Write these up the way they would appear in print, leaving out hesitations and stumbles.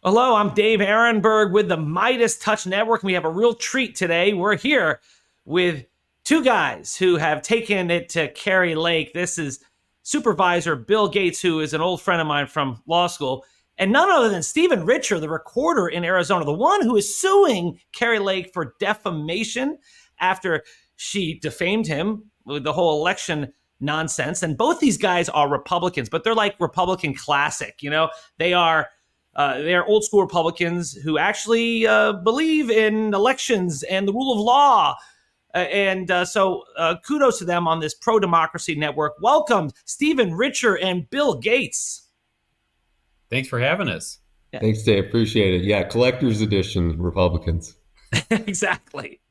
Hello, I'm Dave Aronberg with the MeidasTouch Network, and we have a real treat today. We're here with two guys who have taken it to Kari Lake. This is Supervisor Bill Gates, who is an old friend of mine from law school, and none other than Stephen Richer, the recorder in Arizona, the one who is suing Kari Lake for defamation after she defamed him with the whole election nonsense. And both these guys are Republicans, but they're like Republican classic. They're old school Republicans who actually believe in elections and the rule of law. So kudos to them on this pro-democracy network. Welcome, Stephen Richer and Bill Gates. Thanks for having us. Yeah. Thanks, Dave. Appreciate it. Yeah, collector's edition Republicans. Exactly.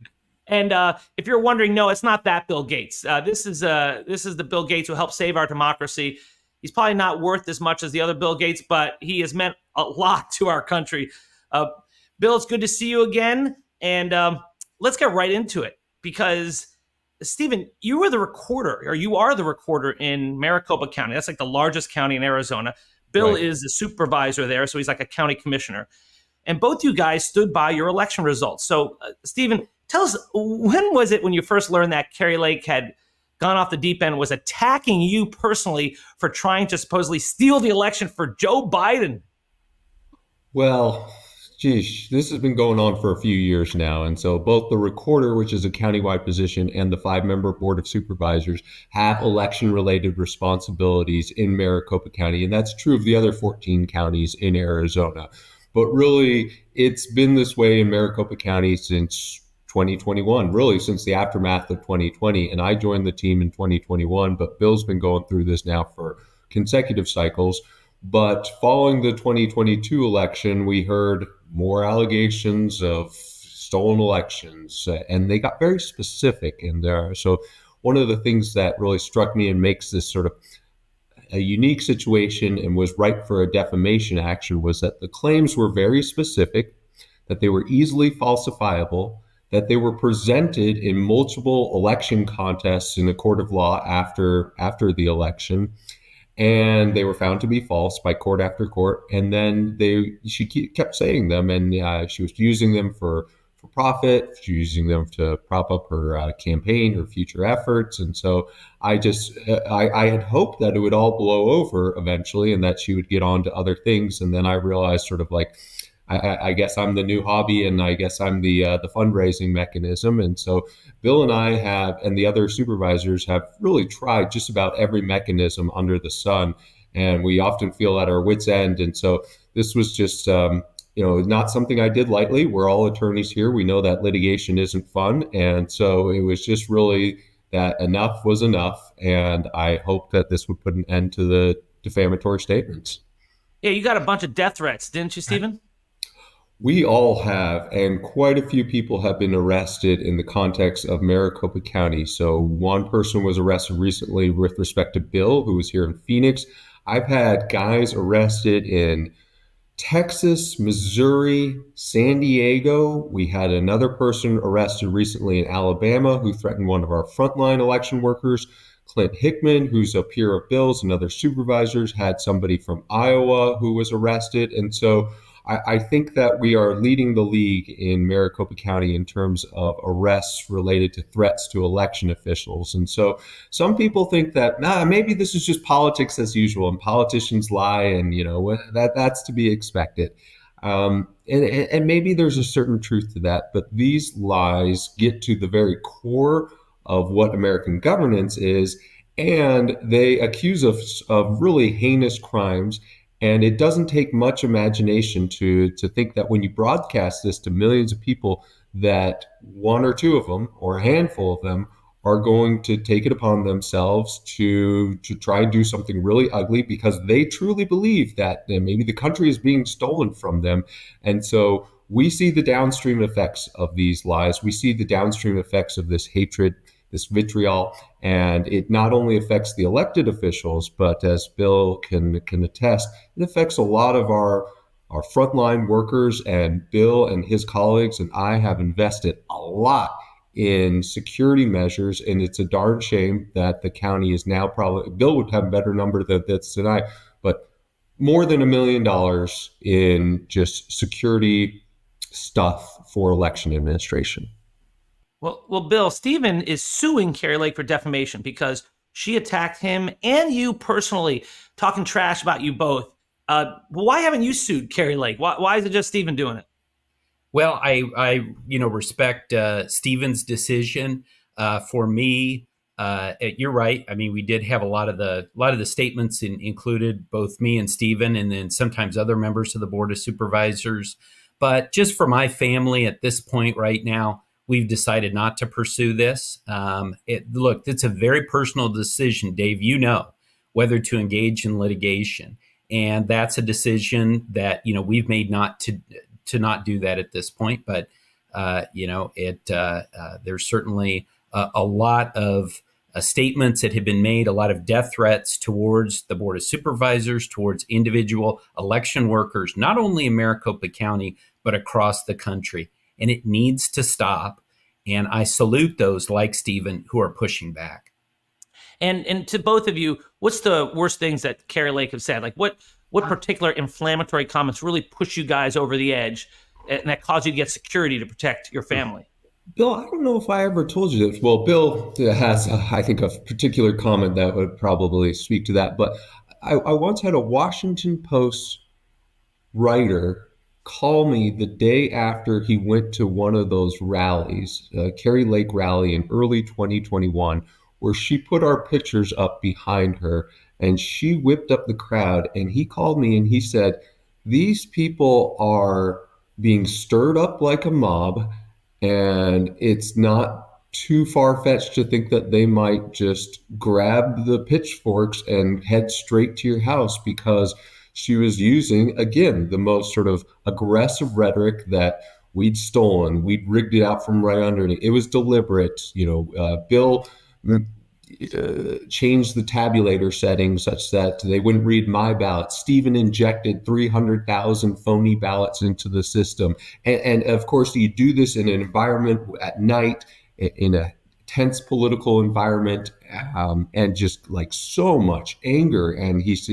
And if you're wondering, no, it's not that Bill Gates. This is the Bill Gates who helped save our democracy. He's probably not worth as much as the other Bill Gates, but he has meant a lot to our country. Bill, it's good to see you again. And let's get right into it because, Stephen, you are the recorder in Maricopa County. That's like the largest county in Arizona. Bill Right. is the supervisor there, so he's like a county commissioner. And both you guys stood by your election results. So, Stephen, tell us, when was it when you first learned that Kari Lake had gone off the deep end, was attacking you personally for trying to supposedly steal the election for Joe Biden? Well, geez, this has been going on for a few years now. And so both the recorder, which is a countywide position, and the 5-member board of supervisors have election-related responsibilities in Maricopa County. And that's true of the other 14 counties in Arizona. But really, it's been this way in Maricopa County since 2021, really since the aftermath of 2020. And I joined the team in 2021, but Bill's been going through this now for consecutive cycles. But following the 2022 election, we heard more allegations of stolen elections, and they got very specific in there. So one of the things that really struck me and makes this sort of a unique situation and was ripe for a defamation action was that the claims were very specific, that they were easily falsifiable, that they were presented in multiple election contests in a court of law after the election, and they were found to be false by court after court. And then she kept saying them, and she was using them for profit. She was using them to prop up her campaign, her future efforts. And so I had hoped that it would all blow over eventually, and that she would get on to other things. And then I realized, sort of like, I guess I'm the new hobby, and I guess I'm the fundraising mechanism. And so Bill and I and the other supervisors have really tried just about every mechanism under the sun, and we often feel at our wits' end. And so this was just, not something I did lightly. We're all attorneys here. We know that litigation isn't fun. And so it was just really that enough was enough. And I hope that this would put an end to the defamatory statements. Yeah, you got a bunch of death threats, didn't you, Stephen? We all have, and quite a few people have been arrested in the context of Maricopa County. So one person was arrested recently with respect to Bill, who was here in Phoenix. I've had guys arrested in Texas, Missouri, San Diego. We had another person arrested recently in Alabama who threatened one of our frontline election workers. Clint Hickman, who's a peer of Bill's and other supervisors, had somebody from Iowa who was arrested. And so I think that we are leading the league in Maricopa County in terms of arrests related to threats to election officials. And so some people think that, maybe this is just politics as usual, and politicians lie, and that's to be expected. And maybe there's a certain truth to that, but these lies get to the very core of what American governance is, and they accuse us of really heinous crimes. And it doesn't take much imagination to think that when you broadcast this to millions of people, that one or two of them or a handful of them are going to take it upon themselves to try and do something really ugly because they truly believe that maybe the country is being stolen from them. And so we see the downstream effects of these lies. We see the downstream effects of this hatred, this vitriol, and it not only affects the elected officials, but as Bill can attest, it affects a lot of our frontline workers. And Bill and his colleagues and I have invested a lot in security measures, and it's a darn shame that the county is now Bill would have a better number than this than I, but more than $1 million in just security stuff for election administration. Well, Bill, Stephen is suing Carrie Lake for defamation because she attacked him and you personally, talking trash about you both. Why haven't you sued Carrie Lake? Why is it just Stephen doing it? Well, I respect Stephen's decision. For me, you're right. I mean, we did have a lot of the statements included both me and Stephen, and then sometimes other members of the Board of Supervisors. But just for my family at this point right now, we've decided not to pursue this. Look, it's a very personal decision, Dave. You know whether to engage in litigation, and that's a decision that we've made not to not do that at this point. But there's certainly a lot of statements that have been made, a lot of death threats towards the Board of Supervisors, towards individual election workers, not only in Maricopa County, but across the country. And it needs to stop. And I salute those like Stephen who are pushing back. And to both of you, what's the worst things that Carrie Lake have said? Like what particular inflammatory comments really push you guys over the edge and that cause you to get security to protect your family? Bill, I don't know if I ever told you this. Well, Bill has, I think, a particular comment that would probably speak to that. But I once had a Washington Post writer call me the day after he went to one of those rallies, Carrie Lake rally in early 2021, where she put our pictures up behind her and she whipped up the crowd. And he called me and he said, "These people are being stirred up like a mob. And it's not too far-fetched to think that they might just grab the pitchforks and head straight to your house," because she was using, again, the most sort of aggressive rhetoric that we'd stolen. We'd rigged it out from right underneath. It was deliberate. Bill changed the tabulator settings such that they wouldn't read my ballot. Stephen injected 300,000 phony ballots into the system. And of course, you do this in an environment at night, in a tense political environment, and just like so much anger. And this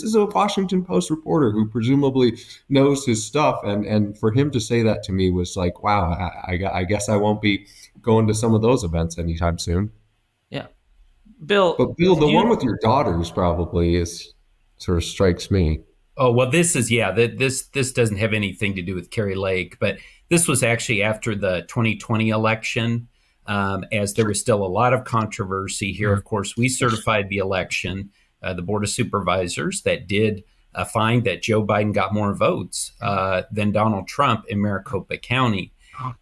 is a Washington Post reporter who presumably knows his stuff. And for him to say that to me was like, wow, I guess I won't be going to some of those events anytime soon. Yeah. Bill. But Bill, the one with your daughters probably sort of strikes me. Oh, well, this doesn't have anything to do with Carrie Lake, but this was actually after the 2020 election, as there was still a lot of controversy here. Of course, we certified the election, the Board of Supervisors that did find that Joe Biden got more votes than Donald Trump in Maricopa County.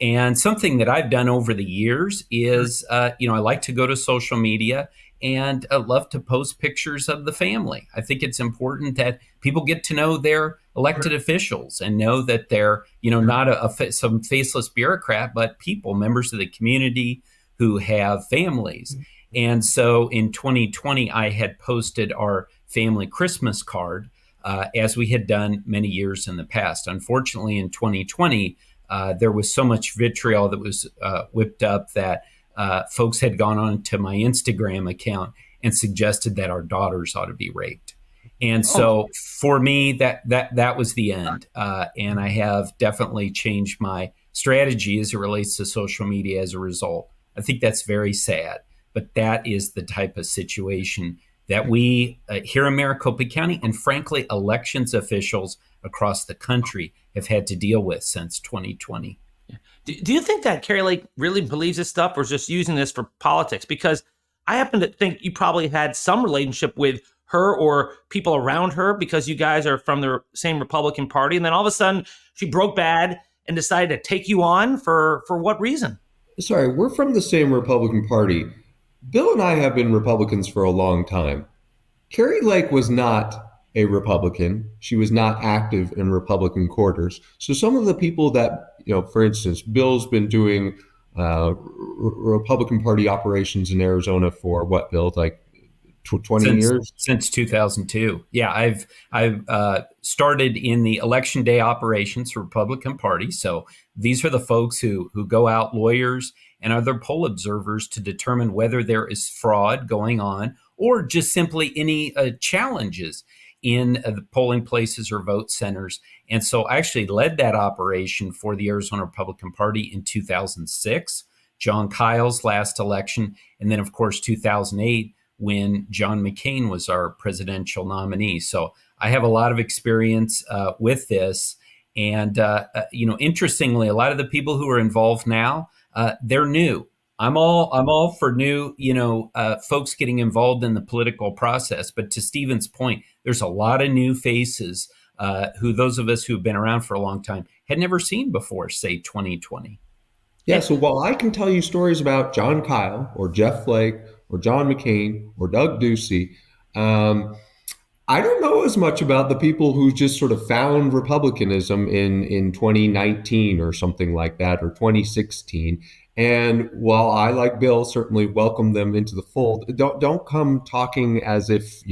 And something that I've done over the years is, I like to go to social media and love to post pictures of the family. I think it's important that people get to know their elected officials and know that they're, not some faceless bureaucrat, but people, members of the community who have families. And so in 2020, I had posted our family Christmas card, as we had done many years in the past. Unfortunately, in 2020, there was so much vitriol that was whipped up that folks had gone on to my Instagram account and suggested that our daughters ought to be raped. And so for me, that was the end. And I have definitely changed my strategy as it relates to social media as a result. I think that's very sad, but that is the type of situation that we here in Maricopa County and frankly, elections officials across the country have had to deal with since 2020. Do you think that Carrie Lake really believes this stuff or is just using this for politics? Because I happen to think you probably had some relationship with her or people around her because you guys are from the same Republican Party. And then all of a sudden she broke bad and decided to take you on for what reason? Sorry, we're from the same Republican Party. Bill and I have been Republicans for a long time. Carrie Lake was not a Republican. She was not active in Republican quarters. So some of the people that, for instance, Bill's been doing Republican Party operations in Arizona for what, Bill, like 20 years? Since 2002. Yeah, I've started in the election day operations for Republican Party. So these are the folks who go out, lawyers and other poll observers, to determine whether there is fraud going on or just simply any challenges in the polling places or vote centers. And so I actually led that operation for the Arizona Republican Party in 2006, John Kyle's last election, and then, of course, 2008, when John McCain was our presidential nominee. So I have a lot of experience with this. And, interestingly, a lot of the people who are involved now, they're new. I'm all for new, folks getting involved in the political process. But to Stephen's point, there's a lot of new faces who those of us who've been around for a long time had never seen before, say 2020. Yeah, so while I can tell you stories about John Kyle or Jeff Flake or John McCain or Doug Ducey, I don't know as much about the people who just sort of found republicanism in 2019 or something like that, or 2016. And while I, like Bill, certainly welcome them into the fold, don't come talking as if,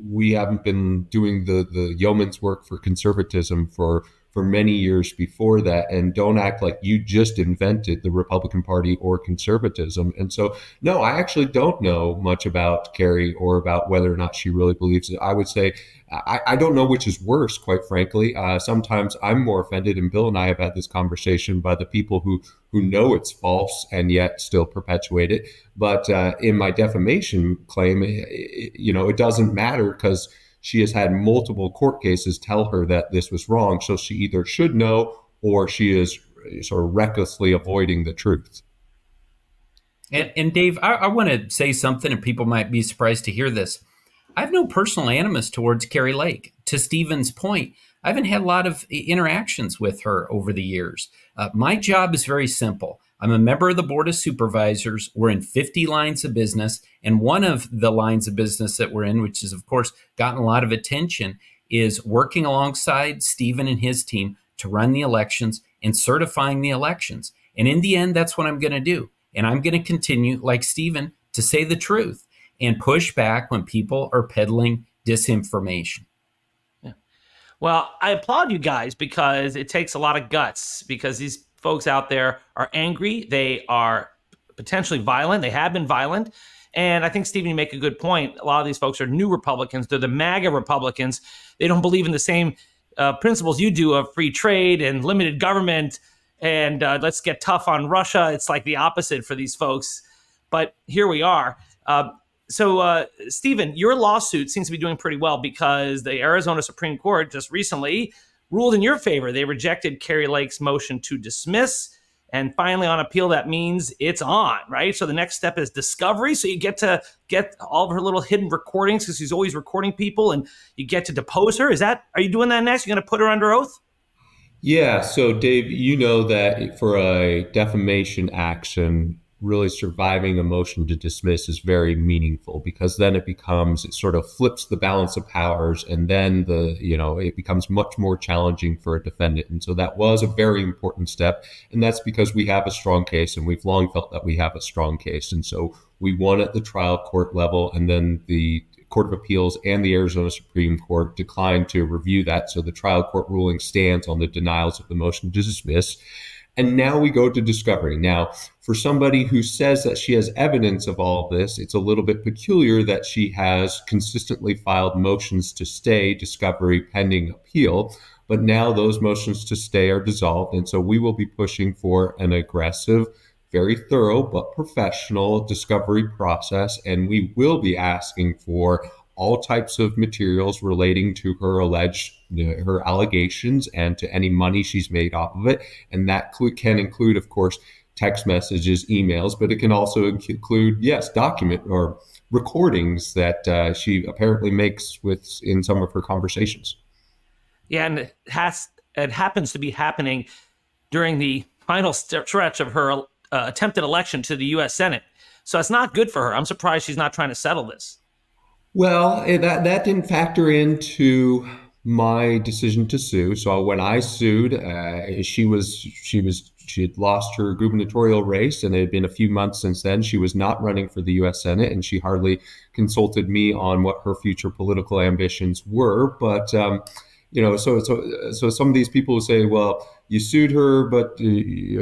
we haven't been doing the yeoman's work for conservatism for many years before that, and don't act like you just invented the Republican Party or conservatism. And so, no, I actually don't know much about Carrie or about whether or not she really believes it. I would say I don't know which is worse, quite frankly. Sometimes I'm more offended, and Bill and I have had this conversation, by the people who know it's false and yet still perpetuate it. But in my defamation claim, it doesn't matter, because she has had multiple court cases tell her that this was wrong. So she either should know, or she is sort of recklessly avoiding the truth. And Dave, I want to say something, and people might be surprised to hear this. I have no personal animus towards Carrie Lake. To Stephen's point, I haven't had a lot of interactions with her over the years. My job is very simple. I'm a member of the Board of Supervisors. We're in 50 lines of business. And one of the lines of business that we're in, which has, of course, gotten a lot of attention, is working alongside Stephen and his team to run the elections and certifying the elections. And in the end, that's what I'm going to do. And I'm going to continue, like Stephen, to say the truth and push back when people are peddling disinformation. Yeah. Well, I applaud you guys, because it takes a lot of guts, because these folks out there are angry. They are potentially violent. They have been violent. And I think, Stephen, you make a good point. A lot of these folks are new Republicans. They're the MAGA Republicans. They don't believe in the same principles you do of free trade and limited government and let's get tough on Russia. It's like the opposite for these folks. But here we are. So, Stephen, your lawsuit seems to be doing pretty well, because the Arizona Supreme Court just recently ruled in your favor. They rejected Carrie Lake's motion to dismiss. And finally, on appeal, that means it's on, right? So the next step is discovery. So you get to get all of her little hidden recordings, because she's always recording people, and you get to depose her. Are you doing that next? You're going to put her under oath? Yeah. So, Dave, you know that for a defamation action, really surviving a motion to dismiss is very meaningful, because then it sort of flips the balance of powers, and then it becomes much more challenging for a defendant. And so that was a very important step. And that's because we have a strong case, and we've long felt that we have a strong case. And so we won at the trial court level, and then the Court of Appeals and the Arizona Supreme Court declined to review that. So the trial court ruling stands on the denials of the motion to dismiss. And now we go to discovery. Now, for somebody who says that she has evidence of all of this, it's a little bit peculiar that she has consistently filed motions to stay discovery pending appeal. But now those motions to stay are dissolved. And so we will be pushing for an aggressive, very thorough, but professional discovery process. And we will be asking for all types of materials relating to her her allegations and to any money she's made off of it. And that can include, of course, text messages, emails, but it can also include, document or recordings that she apparently makes in some of her conversations. Yeah, and it happens to be happening during the final stretch of her attempted election to the U.S. Senate. So it's not good for her. I'm surprised she's not trying to settle this. Well, that didn't factor into my decision to sue. So when I sued, she had lost her gubernatorial race, and it had been a few months since then. She was not running for the U.S. Senate, and she hardly consulted me on what her future political ambitions were. But so some of these people who say, well, you sued her, but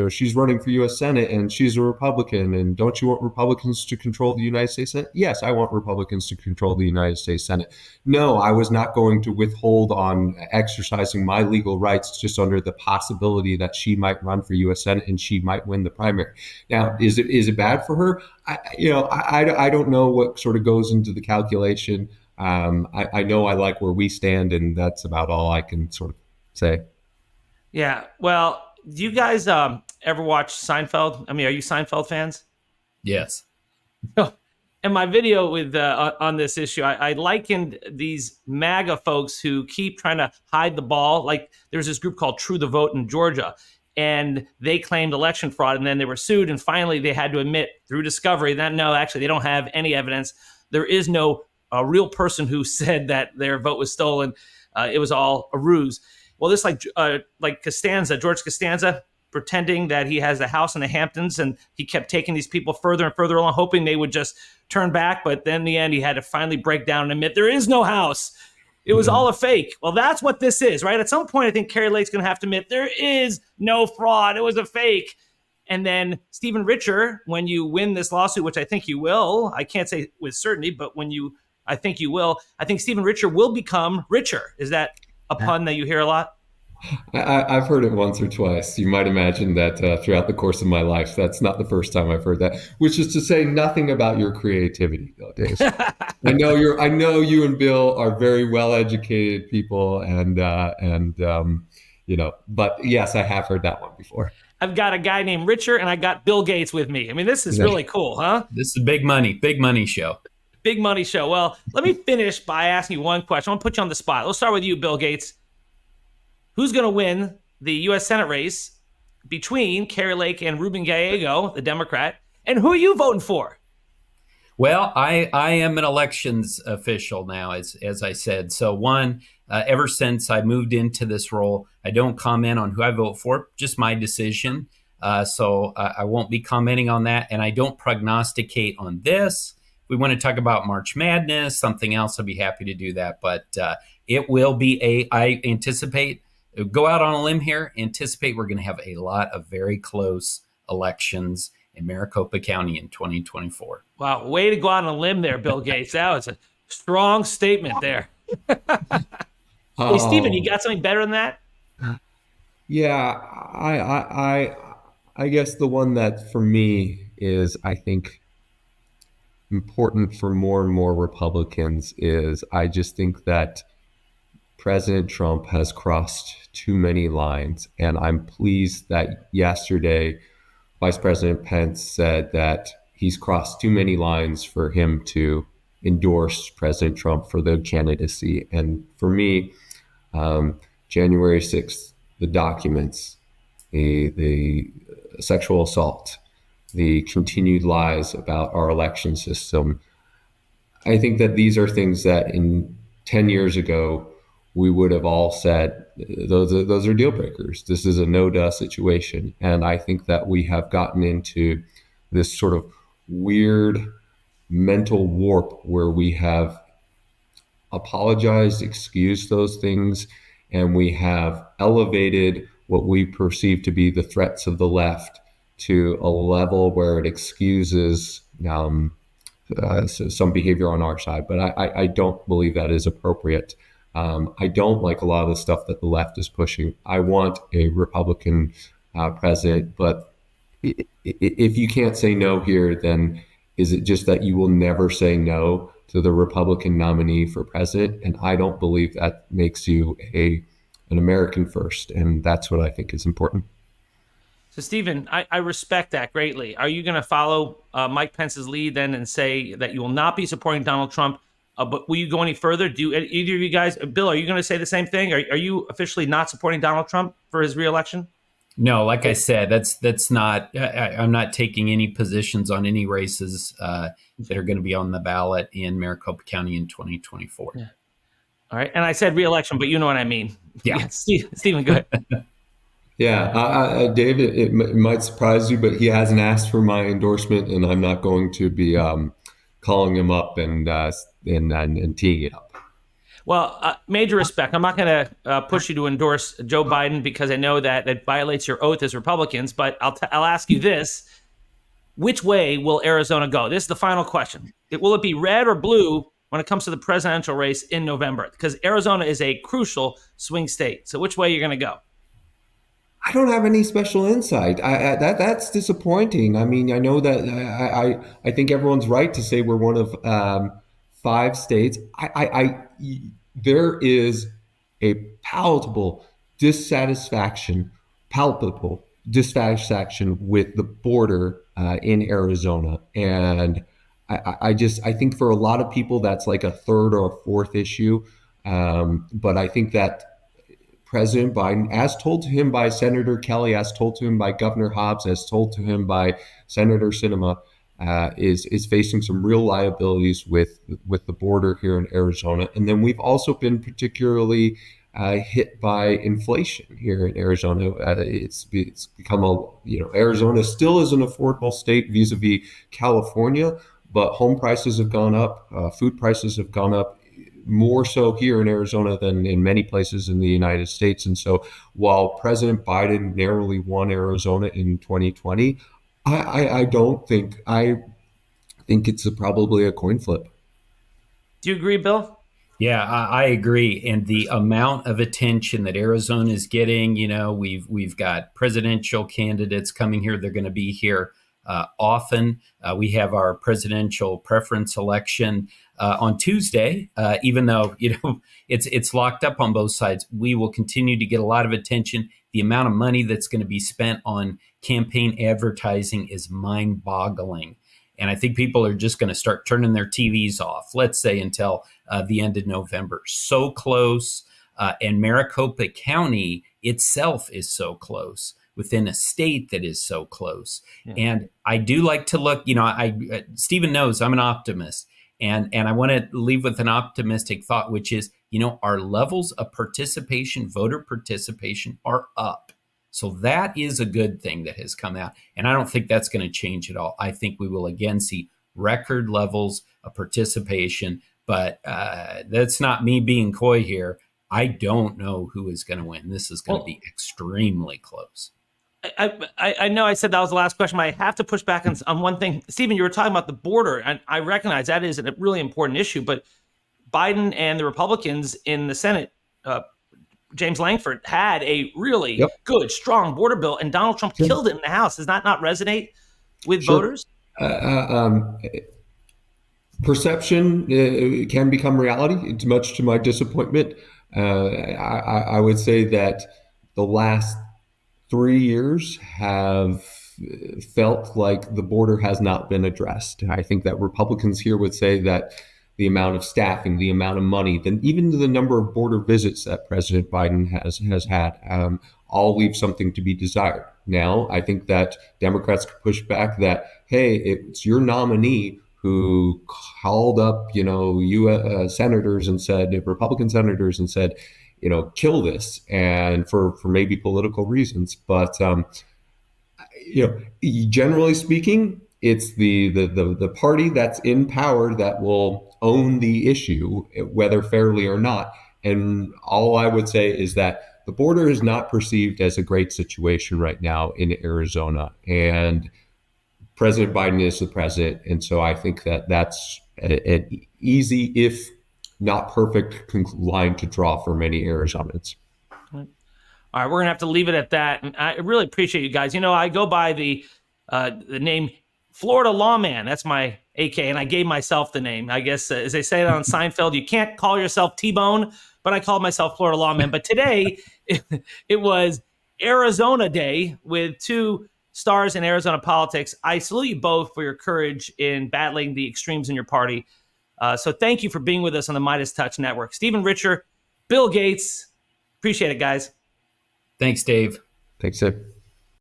she's running for U.S. Senate and she's a Republican, and don't you want Republicans to control the United States Senate? Yes, I want Republicans to control the United States Senate. No, I was not going to withhold on exercising my legal rights just under the possibility that she might run for U.S. Senate and she might win the primary. Now, is it bad for her? I don't know what sort of goes into the calculation. I know I like where we stand, and that's about all I can sort of say. Yeah. Well, do you guys ever watch Seinfeld? I mean, are you Seinfeld fans? Yes. In my video with on this issue, I likened these MAGA folks who keep trying to hide the ball. Like there's this group called True the Vote in Georgia, and they claimed election fraud, and then they were sued, and finally they had to admit through discovery that no, actually they don't have any evidence. There is no real person who said that their vote was stolen. It was all a ruse. Well, this like Costanza, George Costanza, pretending that he has a house in the Hamptons, and he kept taking these people further and further along, hoping they would just turn back. But then in the end, he had to finally break down and admit there is no house. It was all a fake. Well, that's what this is, right? At some point, I think Kari Lake's going to have to admit there is no fraud. It was a fake. And then Stephen Richer, when you win this lawsuit, which I think you will, I can't say with certainty, but I think you will. I think Stephen Richer will become richer. Is that a pun that you hear a lot? I've heard it once or twice. You might imagine that throughout the course of my life, that's not the first time I've heard that. Which is to say nothing about your creativity, though, Dave. I know you and Bill are very well educated people, and But yes, I have heard that one before. I've got a guy named Richer, and I got Bill Gates with me. I mean, this is really cool, huh? This is big money show. Big money show. Well, let me finish by asking you one question. I want to put you on the spot. Let's start with you, Bill Gates. Who's going to win the U.S. Senate race between Kari Lake and Ruben Gallego, the Democrat? And who are you voting for? Well, I am an elections official now, as I said. So ever since I moved into this role, I don't comment on who I vote for, just my decision. So I won't be commenting on that. And I don't prognosticate on this. If we want to talk about March Madness, something else, I'll be happy to do that. But it will be I anticipate, go out on a limb here, anticipate we're going to have a lot of very close elections in Maricopa County in 2024. Wow, way to go out on a limb there, Bill Gates. That was a strong statement there. Hey, Stephen, you got something better than that? Yeah, I guess the one that for me is, I think, important for more and more Republicans is I just think that President Trump has crossed too many lines. And I'm pleased that yesterday, Vice President Pence said that he's crossed too many lines for him to endorse President Trump for the candidacy. And for me, January 6th, the documents, the sexual assault, the continued lies about our election system, I think that these are things that in 10 years ago, we would have all said, those are deal breakers. This is a no-duh situation. And I think that we have gotten into this sort of weird mental warp where we have apologized, excused those things, and we have elevated what we perceive to be the threats of the left to a level where it excuses some behavior on our side. But I don't believe that is appropriate. I don't like a lot of the stuff that the left is pushing. I want a Republican president, but if you can't say no here, then is it just that you will never say no to the Republican nominee for president? And I don't believe that makes you an American first. And that's what I think is important. So, Stephen, I respect that greatly. Are you going to follow Mike Pence's lead then and say that you will not be supporting Donald Trump? But will you go any further? Do either of you guys, Bill, are you going to say the same thing? Are you officially not supporting Donald Trump for his reelection? No, like I said, that's not. I'm not taking any positions on any races that are going to be on the ballot in Maricopa County in 2024. Yeah. All right, and I said reelection, but you know what I mean. Yeah, Stephen, go ahead. Yeah, David, it might surprise you, but he hasn't asked for my endorsement, and I'm not going to be calling him up and teeing it up. Well, major respect. I'm not going to push you to endorse Joe Biden because I know that that violates your oath as Republicans. But I'll ask you this: which way will Arizona go? This is the final question. Will it be red or blue when it comes to the presidential race in November? Because Arizona is a crucial swing state. So which way are you going to go? I don't have any special insight. That's disappointing. I mean, I know that I think everyone's right to say we're one of 5 states. There is a palpable dissatisfaction with the border in Arizona, and I think for a lot of people that's like a third or a fourth issue. But I think that President Biden, as told to him by Senator Kelly, as told to him by Governor Hobbs, as told to him by Senator Sinema, is facing some real liabilities with the border here in Arizona. And then we've also been particularly hit by inflation here in Arizona. It's become Arizona still is an affordable state vis-a-vis California, but home prices have gone up, food prices have gone up, more so here in Arizona than in many places in the United States. And so while President Biden narrowly won Arizona in 2020, I think it's probably a coin flip. Do you agree, Bill? Yeah, I agree. And the amount of attention that Arizona is getting, we've got presidential candidates coming here. They're going to be here often. We have our presidential preference election on Tuesday, even though it's locked up on both sides. We will continue to get a lot of attention. The amount of money that's going to be spent on campaign advertising is mind-boggling. And I think people are just going to start turning their TVs off, let's say until the end of November. So close. And Maricopa County itself is so close within a state that is so close. Yeah. And I do like to look, Stephen knows I'm an optimist. And I want to leave with an optimistic thought, which is, our levels of participation, voter participation, are up. So that is a good thing that has come out. And I don't think that's going to change at all. I think we will again see record levels of participation. But that's not me being coy here. I don't know who is going to win. This is going to be extremely close. I know I said that was the last question, but I have to push back on one thing. Stephen, you were talking about the border, and I recognize that is a really important issue, but Biden and the Republicans in the Senate, James Langford, had a really good, strong border bill, and Donald Trump killed it in the House. Does that not resonate with voters? Perception can become reality. It's much to my disappointment. I would say that the last 3 years have felt like the border has not been addressed. I think that Republicans here would say that the amount of staffing, the amount of money, then even the number of border visits that President Biden has had, all leave something to be desired. Now, I think that Democrats could push back that, hey, it's your nominee who called up, U.S. senators and said, Republican senators, and said, kill this, and for maybe political reasons. But generally speaking, it's the party that's in power that will own the issue, whether fairly or not. And all I would say is that the border is not perceived as a great situation right now in Arizona, and President Biden is the president. And so I think that that's an easy, if not perfect, line to draw for many Arizonans. All right, we're gonna have to leave it at that. And I really appreciate you guys. I go by the name Florida Lawman. That's my AK, and I gave myself the name. I guess as they say it on Seinfeld, you can't call yourself T-Bone, but I called myself Florida Lawman. But today, it was Arizona Day with 2 stars in Arizona politics. I salute you both for your courage in battling the extremes in your party. So thank you for being with us on the MeidasTouch Network. Stephen Richer, Bill Gates, appreciate it, guys. Thanks, Dave. Thanks, Dave.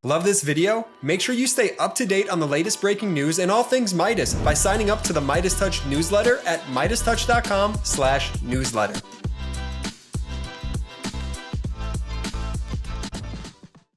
Love this video? Make sure you stay up to date on the latest breaking news and all things Meidas by signing up to the MeidasTouch newsletter at MeidasTouch.com/newsletter.